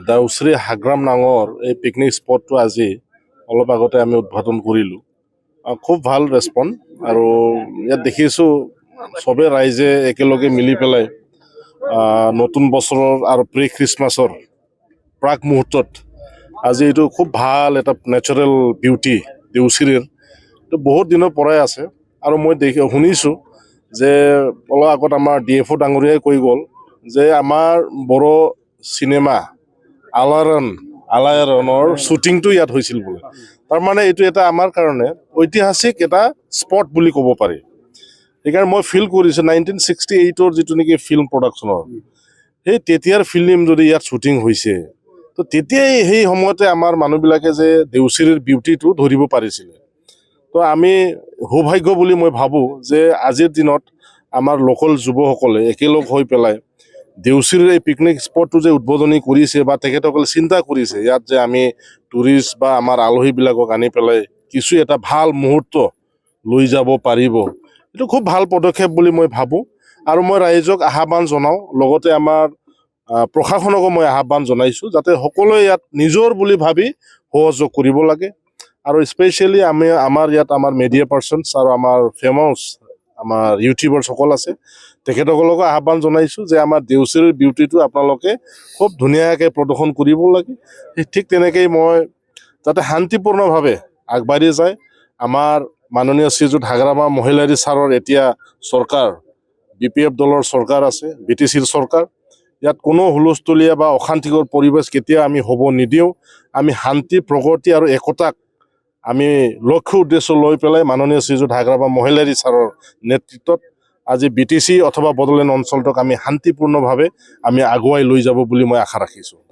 দাউশ্ৰী হাগ্ৰাম নাঙৰ এই পিকনিক স্পটটো আজি অলপ আগতে আমি উদ্বোধন কৰিলোঁ। খুব ভাল ৰেছপন্স আৰু ইয়াত দেখিছোঁ চবে ৰাইজে একেলগে মিলি পেলাই নতুন বছৰৰ আৰু প্ৰি খ্ৰীষ্টমাছৰ প্ৰাক মুহূৰ্তত আজি এইটো খুব ভাল এটা নেচাৰেল বিউটি দেউচিৰিৰ এইটো বহুত দিনৰ পৰাই আছে আৰু মই শুনিছোঁ যে অলপ আগত আমাৰ DFO ডাঙৰীয়াই কৈ গ'ল যে আমাৰ বড়ো চিনেমা আলায়াৰণৰ শ্বুটিংটো ইয়াত হৈছিল বোলে। তাৰমানে এইটো এটা আমাৰ কাৰণে ঐতিহাসিক এটা স্পট বুলি ক'ব পাৰি। সেইকাৰণে মই ফিল কৰিছোঁ 1968 যিটো নেকি ফিল্ম প্ৰডাকশ্যনৰ সেই তেতিয়াৰ ফিল্ম যদি ইয়াত শ্বুটিং হৈছে তো তেতিয়াই সেই সময়তে আমাৰ মানুহবিলাকে যে দেউচিৰিৰ বিউটিটো ধৰিব পাৰিছিলে। তো আমি সৌভাগ্য বুলি মই ভাবোঁ যে আজিৰ দিনত আমাৰ লোকেল যুৱসকলে একেলগ হৈ পেলাই দেউচিৰিৰ এই পিকনিক স্পটটো যে উদ্বোধনী কৰিছে বা তেখেতসকলে চিন্তা কৰিছে ইয়াত যে আমি টুৰিষ্ট বা আমাৰ আলহীবিলাকক আনি পেলাই কিছু এটা ভাল মুহূৰ্ত লৈ যাব পাৰিব, এইটো খুব ভাল পদক্ষেপ বুলি মই ভাবোঁ। আৰু মই ৰাইজক আহ্বান জনাওঁ, লগতে আমাৰ প্ৰশাসনকো মই আহ্বান জনাইছোঁ যাতে সকলোৱে ইয়াত নিজৰ বুলি ভাবি সহযোগ কৰিব লাগে। আৰু স্পেচিয়েলি আমাৰ ইয়াত আমাৰ মিডিয়া পাৰ্চনছ আৰু আমাৰ ফেমাছ আমাৰ ইউটিউবাৰসকল আছে, তেখেতসকলকো আহ্বান জনাইছোঁ যে আমাৰ দেউচিৰিৰ বিউটিটো আপোনালোকে খুব ধুনীয়াকৈ প্ৰদৰ্শন কৰিব লাগে। ঠিক তেনেকেই মই যাতে শান্তিপূৰ্ণভাৱে আগবাঢ়ি যায়। আমাৰ মাননীয় শ্ৰীযুত হাগ্ৰামা মহিলাৰী ছাৰৰ এতিয়া চৰকাৰ BPF দলৰ চৰকাৰ আছে, BTCৰ চৰকাৰ। ইয়াত কোনো হুলস্থুলীয়া বা অশান্তিকৰ পৰিৱেশ কেতিয়াও আমি হ'ব নিদিওঁ। আমি শান্তি প্ৰগতি আৰু একতাক আমি লক্ষ্য উদ্দেশ্য লৈ পেলাই মাননীয় শ্ৰীযুত হাগ্ৰামা মহিলাৰী ছাৰৰ নেতৃত্বত আজি BTC অথবা বড়োলেণ্ড অঞ্চলটোক আমি শান্তিপূৰ্ণভাৱে আমি আগুৱাই লৈ যাব বুলি মই আশা ৰাখিছোঁ।